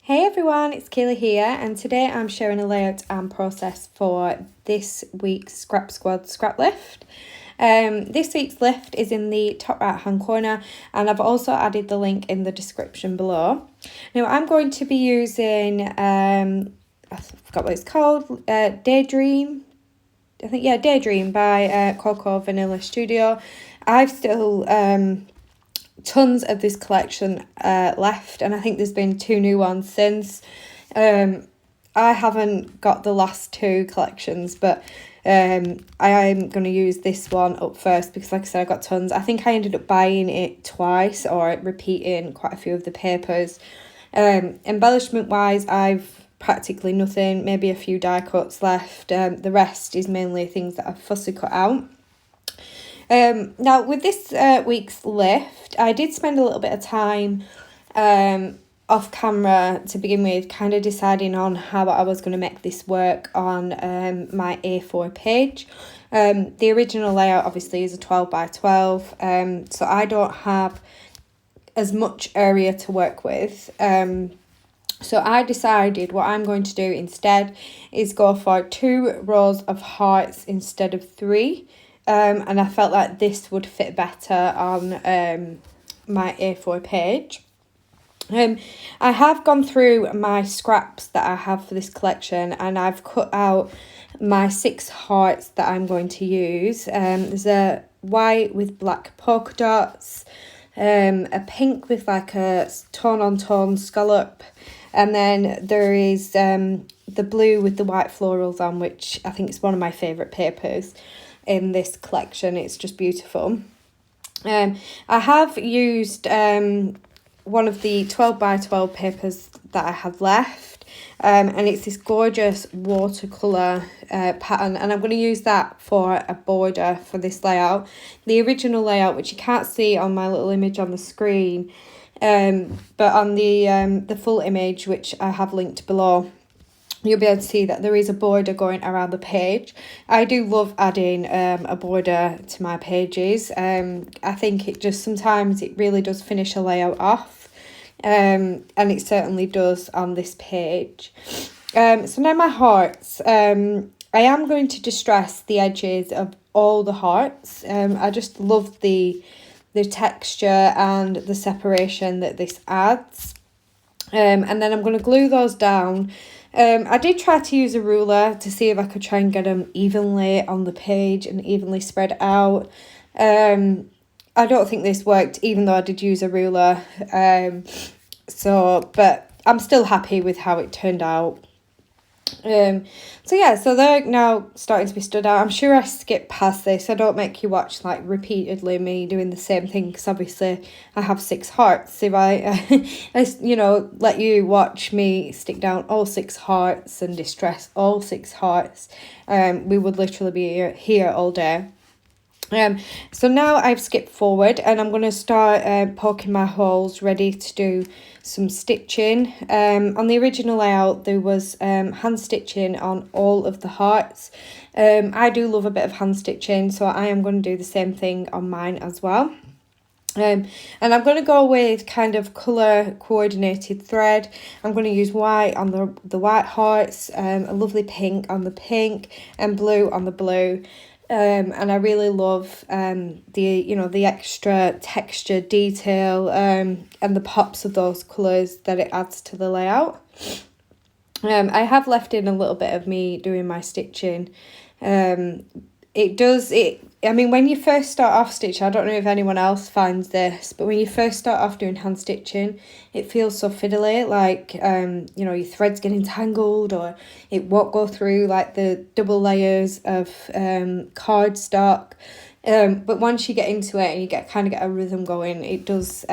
Hey everyone, it's Kayla here, and today I'm showing a layout and process for this week's Scrap Squad Scraplift. This week's lift is in the top right hand corner, and I've also added the link in the description below. Now I'm going to be using, I forgot what it's called, Daydream. I think, yeah, Daydream by Coco Vanilla Studio. I've still tons of this collection left, and I think there's been 2 new ones since. I haven't got the last 2 collections, but I am going to use this one up first because, like I said, I got tons. I think I ended up buying it twice or repeating quite a few of the papers. Embellishment wise, I've practically nothing, maybe a few die cuts left. The rest is mainly things that I've fussy cut out. Now with this week's lift, I did spend a little bit of time off camera to begin with, kind of deciding on how I was going to make this work on my A4 page. The original layout obviously is a 12 by 12, so I don't have as much area to work with. So I decided what I'm going to do instead is go for 2 rows of hearts instead of 3. And I felt like this would fit better on my A4 page. I have gone through my scraps that I have for this collection, and I've cut out my 6 hearts that I'm going to use. There's a white with black polka dots, a pink with like a tone-on-tone scallop, and then there is the blue with the white florals on, which I think is one of my favourite papers in this collection. It's just beautiful. I have used one of the 12 by 12 papers that I have left, and it's this gorgeous watercolour pattern, and I'm going to use that for a border for this layout. The original layout, which you can't see on my little image on the screen, but on the full image, which I have linked below, you'll be able to see that there is a border going around the page. I do love adding a border to my pages. I think it just sometimes it really does finish a layout off, and it certainly does on this page. So now my hearts. I am going to distress the edges of all the hearts. I just love the texture and the separation that this adds. And then I'm going to glue those down. I did try to use a ruler to see if I could try and get them evenly on the page and evenly spread out. I don't think this worked, even though I did use a ruler. But I'm still happy with how it turned out. So they're now starting to be stood out. I'm sure I skipped past this. I don't make you watch like repeatedly me doing the same thing, because obviously I have 6 hearts. If I let you watch me stick down all 6 hearts and distress all 6 hearts, we would literally be here all day. So now I've skipped forward, and I'm going to start poking my holes ready to do some stitching. On the original layout there was hand stitching on all of the hearts. I do love a bit of hand stitching, so I am going to do the same thing on mine as well. And I'm going to go with kind of colour coordinated thread. I'm going to use white on the white hearts, a lovely pink on the pink, and blue on the blue. And I really love the extra texture detail and the pops of those colours that it adds to the layout. I have left in a little bit of me doing my stitching. I mean, when you first start off stitching, I don't know if anyone else finds this, but when you first start off doing hand stitching, it feels so fiddly, like, your threads get entangled, or it won't go through like the double layers of cardstock. But once you get into it and you get a rhythm going, it does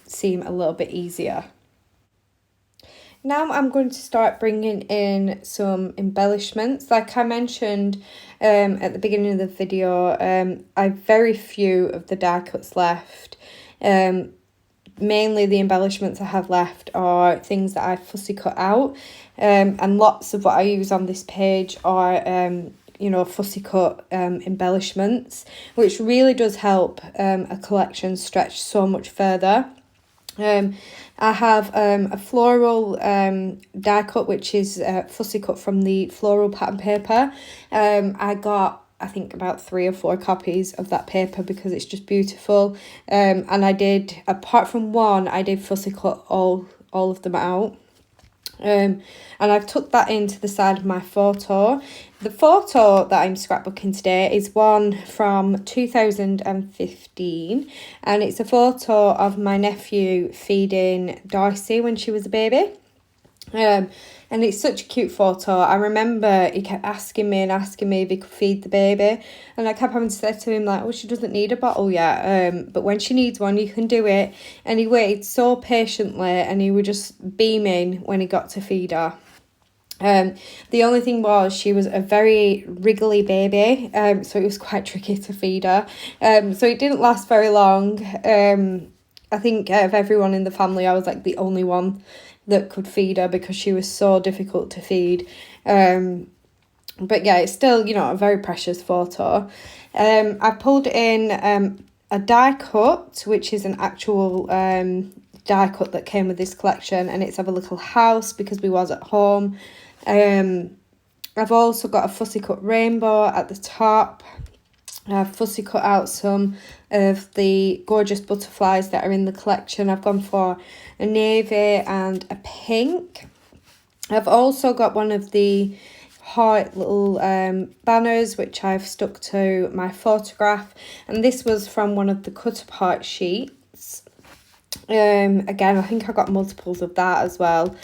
seem a little bit easier. Now I'm going to start bringing in some embellishments. Like I mentioned at the beginning of the video, I have very few of the die cuts left. Mainly the embellishments I have left are things that I've fussy cut out, and lots of what I use on this page are fussy cut embellishments, which really does help a collection stretch so much further. I have a floral die cut, which is fussy cut from the floral pattern paper. I got, I think, about 3 or 4 copies of that paper because it's just beautiful. And I did, apart from one, I did fussy cut all of them out. And I've tucked that into the side of my photo. The photo that I'm scrapbooking today is one from 2015, and it's a photo of my nephew feeding Darcy when she was a baby. And it's such a cute photo. I remember he kept asking me if he could feed the baby, and I kept having to say to him, like, oh, she doesn't need a bottle yet, but when she needs one you can do it. And he waited so patiently, and he was just beaming when he got to feed her. The only thing was she was a very wriggly baby, so it was quite tricky to feed her. So it didn't last very long. I think out of everyone in the family, I was like the only one that could feed her because she was so difficult to feed. But yeah, it's still, you know, a very precious photo. I pulled in a die cut, which is an actual die cut that came with this collection, and it's of a little house because we was at home. I've also got a fussy cut rainbow at the top. I've fussy cut out some of the gorgeous butterflies that are in the collection. I've gone for a navy and a pink. I've also got one of the heart little banners which I've stuck to my photograph, and this was from one of the cut apart sheets. Again, I think I got multiples of that as well.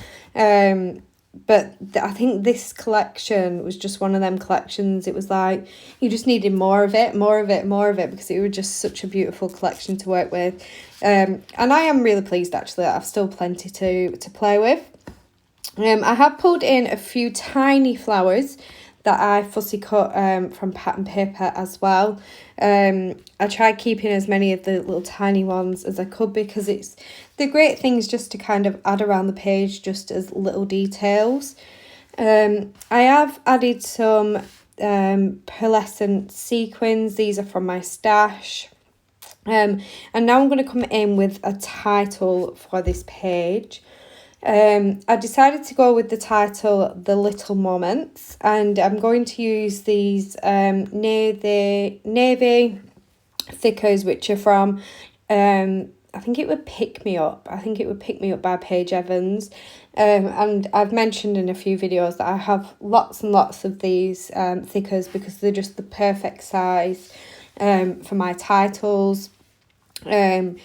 But I think this collection was just one of them collections. It was like you just needed more of it because it was just such a beautiful collection to work with. And I am really pleased actually that I've still plenty to play with. I have pulled in a few tiny flowers that I fussy cut from pattern paper as well. I tried keeping as many of the little tiny ones as I could because it's the great things just to kind of add around the page just as little details. I have added some pearlescent sequins. These are from my stash. And now I'm going to come in with a title for this page. I decided to go with the title The Little Moments, and I'm going to use these navy thickers, which are from I think it would Pick Me Up. I think it would Pick Me Up by Paige Evans. And I've mentioned in a few videos that I have lots and lots of these thickers because they're just the perfect size for my titles. And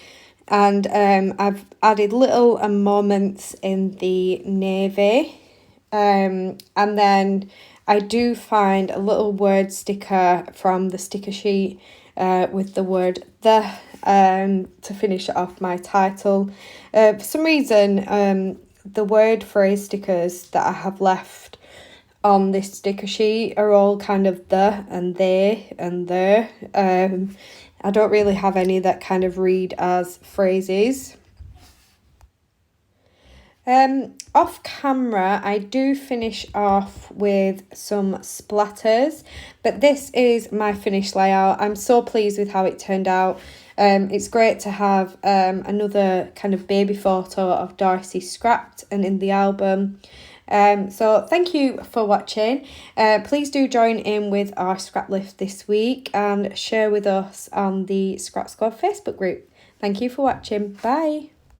I've added little moments in the navy. And then I do find a little word sticker from the sticker sheet with the word the to finish off my title. For some reason, the word phrase stickers that I have left on this sticker sheet are all kind of the and they and there. I don't really have any that kind of read as phrases. Off camera, I do finish off with some splatters, but this is my finished layout. I'm so pleased with how it turned out. It's great to have another kind of baby photo of Darcy scrapped and in the album. So thank you for watching. Please do join in with our Scraplift this week and share with us on the Scrap Squad Facebook group. Thank you for watching. Bye.